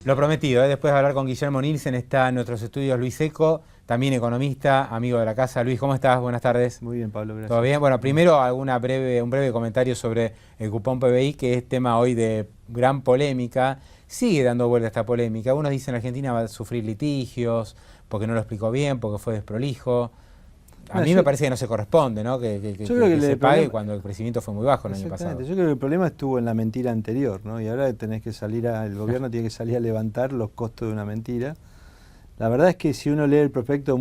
Lo prometido, después de hablar con Guillermo Nielsen, está en nuestros estudios Luis Seco, también economista, amigo de la casa. Luis, ¿cómo estás? Buenas tardes. Muy bien, Pablo, gracias. ¿Todo bien? Bueno, primero un breve comentario sobre el cupón PBI, que es tema hoy de gran polémica. Sigue dando vuelta esta polémica. Unos dicen que Argentina va a sufrir litigios, porque no lo explicó bien, porque fue desprolijo. A mí me parece que no se corresponde, ¿no? Que se pague cuando el crecimiento fue muy bajo el año pasado. Yo creo que el problema estuvo en la mentira anterior, ¿no? Y ahora tenés que el gobierno tiene que salir a levantar los costos de una mentira. La verdad es que si uno lee el prospecto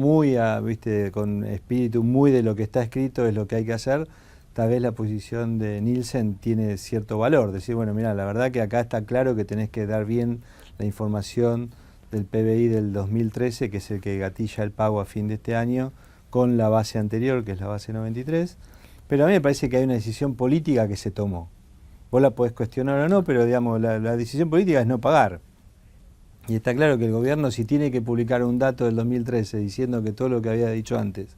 viste, con espíritu muy de lo que está escrito es lo que hay que hacer, tal vez la posición de Nielsen tiene cierto valor. Decir, bueno, mira, la verdad que acá está claro que tenés que dar bien la información del PBI del 2013, que es el que gatilla el pago a fin de este año, con la base anterior, que es la base 93, pero a mí me parece que hay una decisión política que se tomó. Vos la podés cuestionar o no, pero digamos, la decisión política es no pagar. Y está claro que el gobierno, si tiene que publicar un dato del 2013 diciendo que todo lo que había dicho antes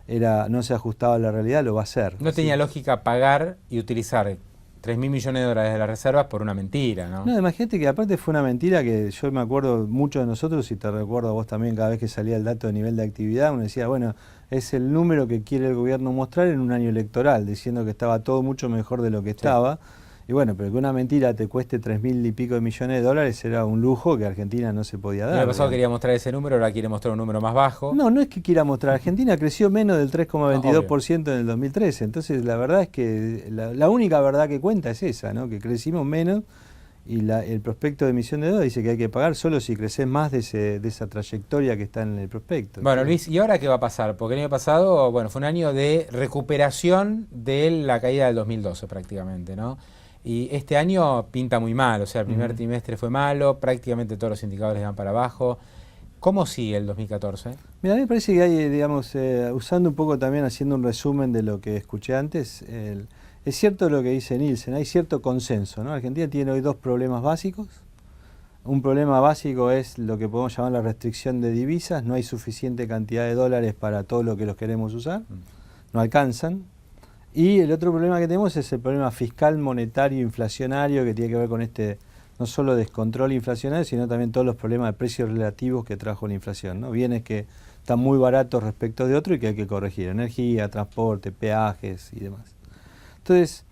no se ajustaba a la realidad, lo va a hacer. No tenía lógica pagar y utilizar 3.000 millones de dólares de las reservas por una mentira, ¿no? No, imagínate que aparte fue una mentira que yo me acuerdo mucho de nosotros, y te recuerdo a vos también, cada vez que salía el dato de nivel de actividad, uno decía, bueno, es el número que quiere el gobierno mostrar en un año electoral, diciendo que estaba todo mucho mejor de lo que estaba. Y bueno, pero que una mentira te cueste 3.000 y pico de millones de dólares era un lujo que Argentina no se podía dar. El año pasado quería mostrar ese número, ahora quiere mostrar un número más bajo. No, no es que quiera mostrar. Argentina creció menos del 3,22% en el 2013. Entonces, la verdad es que la única verdad que cuenta es esa, ¿no? Que crecimos menos y el prospecto de emisión de deuda dice que hay que pagar solo si creces más de esa trayectoria que está en el prospecto. Bueno, Luis, ¿y ahora qué va a pasar? Porque el año pasado, bueno, fue un año de recuperación de la caída del 2012 prácticamente, ¿no? Y este año pinta muy mal, o sea, el primer trimestre fue malo, prácticamente todos los indicadores van para abajo. ¿Cómo sigue el 2014? Mira, a mí me parece que hay, digamos, usando un poco también, haciendo un resumen de lo que escuché antes, es cierto lo que dice Nielsen, hay cierto consenso, ¿no? Argentina tiene hoy dos problemas básicos. Un problema básico es lo que podemos llamar la restricción de divisas, no hay suficiente cantidad de dólares para todo lo que los queremos usar, no alcanzan. Y el otro problema que tenemos es el problema fiscal, monetario, inflacionario, que tiene que ver con no solo descontrol inflacionario, sino también todos los problemas de precios relativos que trajo la inflación, ¿no? Bienes que están muy baratos respecto de otros y que hay que corregir, energía, transporte, peajes y demás. Entonces,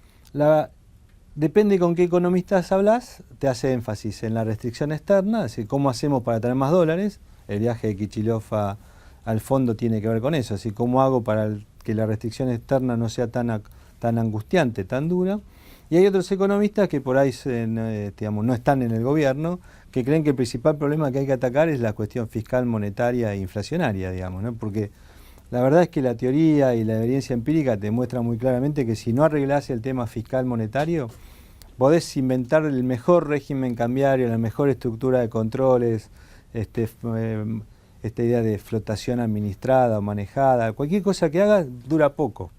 depende con qué economistas hablas, te hace énfasis en la restricción externa, es decir, cómo hacemos para tener más dólares. El viaje de Kicillof al fondo tiene que ver con eso, así cómo hago para que la restricción externa no sea tan angustiante, tan dura. Y hay otros economistas que por ahí digamos, no están en el gobierno, que creen que el principal problema que hay que atacar es la cuestión fiscal, monetaria e inflacionaria, digamos, ¿no? Porque la verdad es que la teoría y la evidencia empírica te muestran muy claramente que si no arreglás el tema fiscal monetario, podés inventar el mejor régimen cambiario, la mejor estructura de controles, esta idea de flotación administrada o manejada, cualquier cosa que hagas dura poco.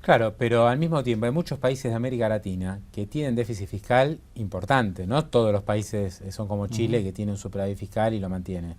Claro, pero al mismo tiempo hay muchos países de América Latina que tienen déficit fiscal importante, ¿no? Todos los países son como Chile, que tiene un superávit fiscal y lo mantiene.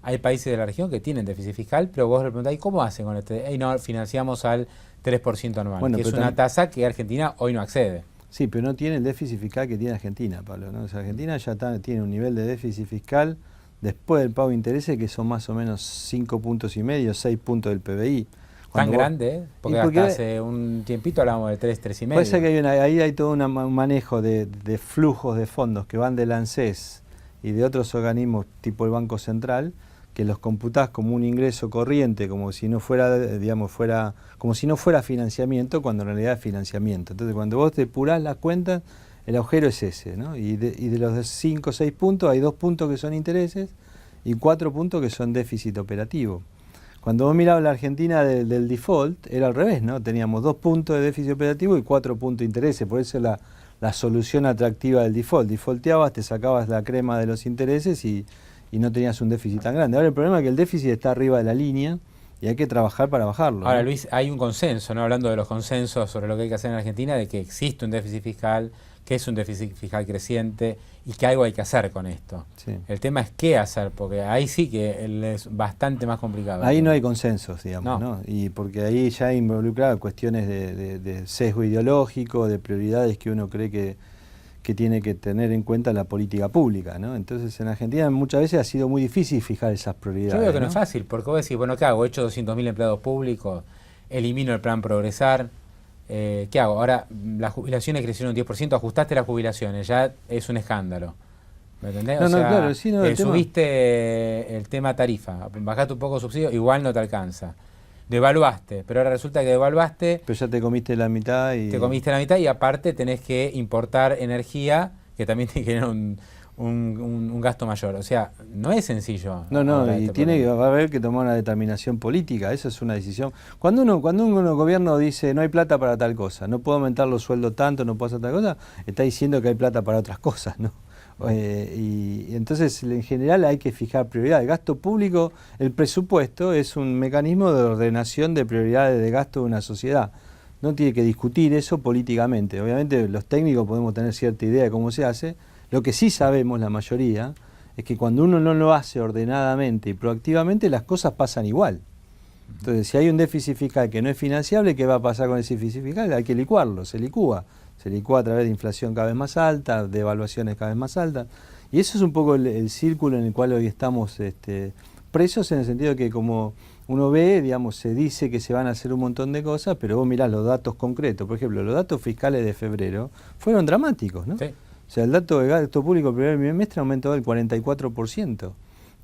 Hay países de la región que tienen déficit fiscal, pero vos le preguntás, ¿cómo hacen con este? No, financiamos al 3% anual, bueno, que es una tasa que Argentina hoy no accede. Sí, pero no tiene el déficit fiscal que tiene Argentina, Pablo, ¿no? O sea, Argentina ya tiene un nivel de déficit fiscal después del pago de intereses que son más o menos 5,5 puntos, 6 puntos del PBI. Tan grande, ¿eh? Porque hasta hace un tiempito hablábamos de 3,5. Puede ser que ahí hay todo un manejo de flujos de fondos que van del ANSES y de otros organismos tipo el Banco Central, que los computás como un ingreso corriente, como si no fuera, digamos, como si no fuera financiamiento, cuando en realidad es financiamiento. Entonces, cuando vos depurás las cuentas, el agujero es ese, ¿no? Y de los 5 o 6 puntos, hay 2 puntos que son intereses y 4 puntos que son déficit operativo. Cuando vos mirabas la Argentina del default, era al revés, ¿no? Teníamos 2 puntos de déficit operativo y 4 puntos de intereses, por eso la solución atractiva del default. Defaulteabas, te sacabas la crema de los intereses y no tenías un déficit tan grande. Ahora el problema es que el déficit está arriba de la línea y hay que trabajar para bajarlo, Ahora, ¿no? Luis, hay un consenso, ¿no? Hablando de los consensos sobre lo que hay que hacer en Argentina, de que existe un déficit fiscal, que es un déficit fiscal creciente y que algo hay que hacer con esto. Sí. El tema es qué hacer, porque ahí sí que es bastante más complicado. Ahí no hay consensos, digamos, ¿no? Y porque ahí ya involucra cuestiones de sesgo ideológico, de prioridades que uno cree que que tiene que tener en cuenta la política pública, ¿no? Entonces en Argentina muchas veces ha sido muy difícil fijar esas prioridades. Yo veo que no es fácil, porque vos decís, bueno, ¿qué hago? He hecho 200.000 empleados públicos, elimino el plan Progresar, ¿qué hago? Ahora las jubilaciones crecieron un 10%, ajustaste las jubilaciones, ya es un escándalo. ¿Me entendés? No, o sea, claro, sí, no, subiste el tema tarifa, bajaste un poco subsidio, igual no te alcanza. Devaluaste, pero ahora resulta que devaluaste. Pero ya te comiste la mitad y... Te comiste la mitad y aparte tenés que importar energía que también te genera un gasto mayor. O sea, no es sencillo. No, y va a haber que tomar una determinación política, eso es una decisión. Cuando un gobierno dice no hay plata para tal cosa, no puedo aumentar los sueldos tanto, no puedo hacer tal cosa, está diciendo que hay plata para otras cosas, ¿no? Y entonces en general hay que fijar prioridades. El gasto público, el presupuesto es un mecanismo de ordenación de prioridades de gasto de una sociedad. No tiene que discutir eso políticamente. Obviamente los técnicos podemos tener cierta idea de cómo se hace. Lo que sí sabemos la mayoría es que cuando uno no lo hace ordenadamente y proactivamente las cosas pasan igual. Entonces si hay un déficit fiscal que no es financiable, ¿qué va a pasar con ese déficit fiscal? Hay que licuarlo, se licúa. Se licúa a través de inflación cada vez más alta, de devaluaciones cada vez más altas. Y eso es un poco el círculo en el cual hoy estamos presos, en el sentido de que como uno ve, digamos, se dice que se van a hacer un montón de cosas, pero vos mirás los datos concretos. Por ejemplo, los datos fiscales de febrero fueron dramáticos, ¿no? Sí. O sea, el dato de gasto público primer bimestre aumentó del 44%.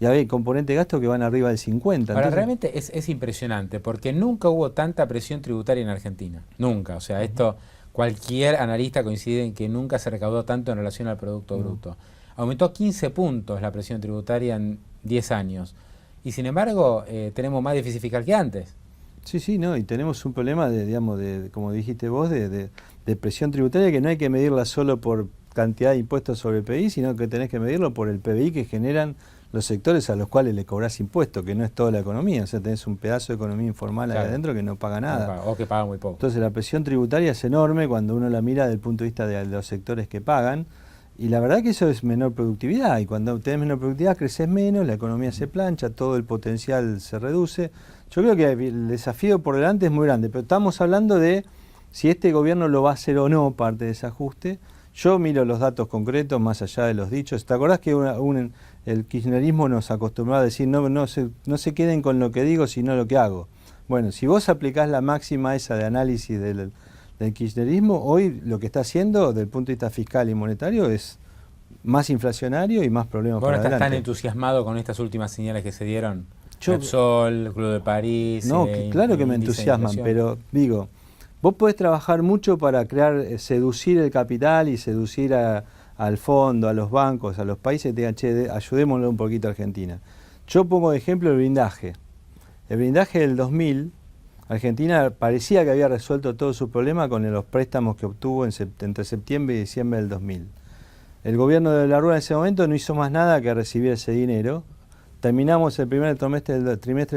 Y hay componentes de gasto que van arriba del 50%. Ahora, entonces, realmente es impresionante, porque nunca hubo tanta presión tributaria en Argentina. Nunca. O sea, esto... Cualquier analista coincide en que nunca se recaudó tanto en relación al Producto Bruto. Aumentó 15 puntos la presión tributaria en 10 años. Y sin embargo, tenemos más déficit fiscal que antes. Sí, no, y tenemos un problema de como dijiste vos, de presión tributaria que no hay que medirla solo por cantidad de impuestos sobre el PBI, sino que tenés que medirlo por el PBI que generan los sectores a los cuales le cobrás impuestos, que no es toda la economía. O sea, tenés un pedazo de economía informal ahí adentro que no paga nada. O que paga muy poco. Entonces la presión tributaria es enorme cuando uno la mira desde el punto de vista de los sectores que pagan. Y la verdad que eso es menor productividad. Y cuando tenés menor productividad creces menos, la economía se plancha, todo el potencial se reduce. Yo creo que el desafío por delante es muy grande. Pero estamos hablando de si este gobierno lo va a hacer o no parte de ese ajuste. Yo miro los datos concretos más allá de los dichos. ¿Te acordás que el kirchnerismo nos acostumbraba a decir no se queden con lo que digo, sino lo que hago? Bueno, si vos aplicás la máxima esa de análisis del kirchnerismo, hoy lo que está haciendo desde el punto de vista fiscal y monetario es más inflacionario y más problemas para adelante. ¿Vos no estás tan entusiasmado con estas últimas señales que se dieron? Repsol, Club de París... No, claro que me entusiasman, pero digo... Vos podés trabajar mucho para seducir el capital y seducir al fondo, a los bancos, a los países, que digan, che, ayudémosle un poquito a Argentina. Yo pongo de ejemplo el blindaje. El blindaje del 2000, Argentina parecía que había resuelto todos sus problemas con los préstamos que obtuvo entre septiembre y diciembre del 2000. El gobierno de la Rúa en ese momento no hizo más nada que recibir ese dinero. Terminamos el primer trimestre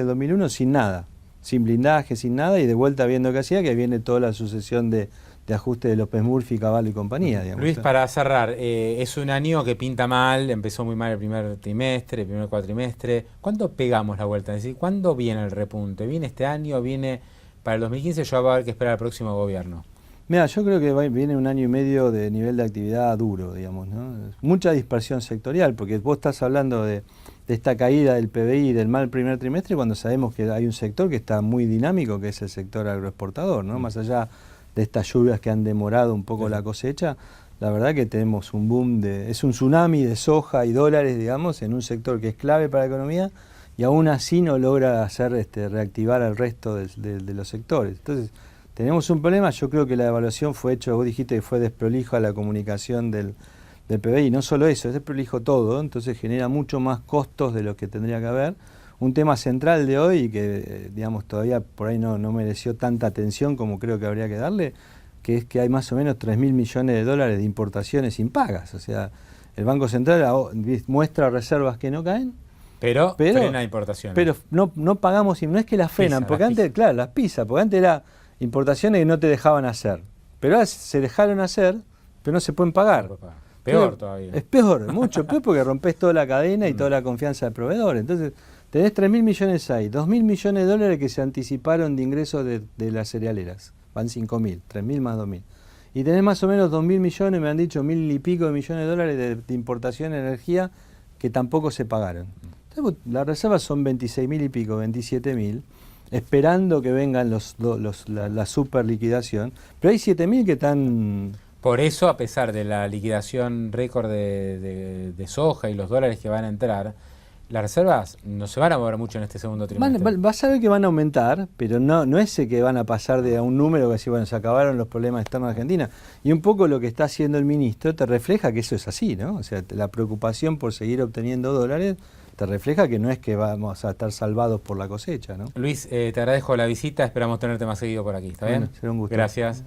del 2001 sin nada. Sin blindaje, sin nada, y de vuelta viendo qué hacía, que viene toda la sucesión de ajuste de López Murphy, Cavallo y compañía. Digamos. Luis, para cerrar, es un año que pinta mal, empezó muy mal el primer trimestre, el primer cuatrimestre. ¿Cuándo pegamos la vuelta? Es decir, ¿cuándo viene el repunte? ¿Viene este año? ¿Viene para el 2015? Yo va a haber que esperar al próximo gobierno. Mira, yo creo que viene un año y medio de nivel de actividad duro, digamos, ¿no? Mucha dispersión sectorial, porque vos estás hablando de esta caída del PBI del mal primer trimestre cuando sabemos que hay un sector que está muy dinámico, que es el sector agroexportador, ¿no? Más allá de estas lluvias que han demorado un poco la cosecha, la verdad que tenemos un boom, es un tsunami de soja y dólares, digamos, en un sector que es clave para la economía y aún así no logra hacer reactivar al resto de los sectores. Entonces, tenemos un problema. Yo creo que la evaluación fue hecha, vos dijiste que fue desprolija la comunicación del PBI, no solo eso, es desprolijo todo, entonces genera mucho más costos de lo que tendría que haber. Un tema central de hoy que digamos todavía por ahí no mereció tanta atención como creo que habría que darle, que es que hay más o menos 3.000 millones de dólares de importaciones impagas. O sea, el Banco Central muestra reservas que no caen, pero frena importaciones. Pero no pagamos, y no es que las frenan, porque antes, claro, las pisa, porque antes era importaciones que no te dejaban hacer. Pero ahora se dejaron hacer, pero no se pueden pagar. Peor todavía. Es peor, mucho peor, porque rompes toda la cadena y toda la confianza del proveedor. Entonces, tenés 3.000 millones ahí, 2.000 millones de dólares que se anticiparon de ingresos de las cerealeras. Van 5.000, 3.000 más 2.000. Y tenés más o menos 2.000 millones, me han dicho 1.000 y pico de millones de dólares de importación de energía que tampoco se pagaron. Entonces, las reservas son 26.000 y pico, 27.000, esperando que vengan la super liquidación, pero hay 7.000 que están... Por eso, a pesar de la liquidación récord de soja y los dólares que van a entrar, las reservas no se van a mover mucho en este segundo trimestre. Vas a ver que van a aumentar, pero no es que van a pasar de a un número que así, bueno, se acabaron los problemas externos de Argentina. Y un poco lo que está haciendo el ministro te refleja que eso es así, ¿no? O sea, la preocupación por seguir obteniendo dólares te refleja que no es que vamos a estar salvados por la cosecha, ¿no? Luis, te agradezco la visita, esperamos tenerte más seguido por aquí, ¿está bien? Será un gusto. Gracias.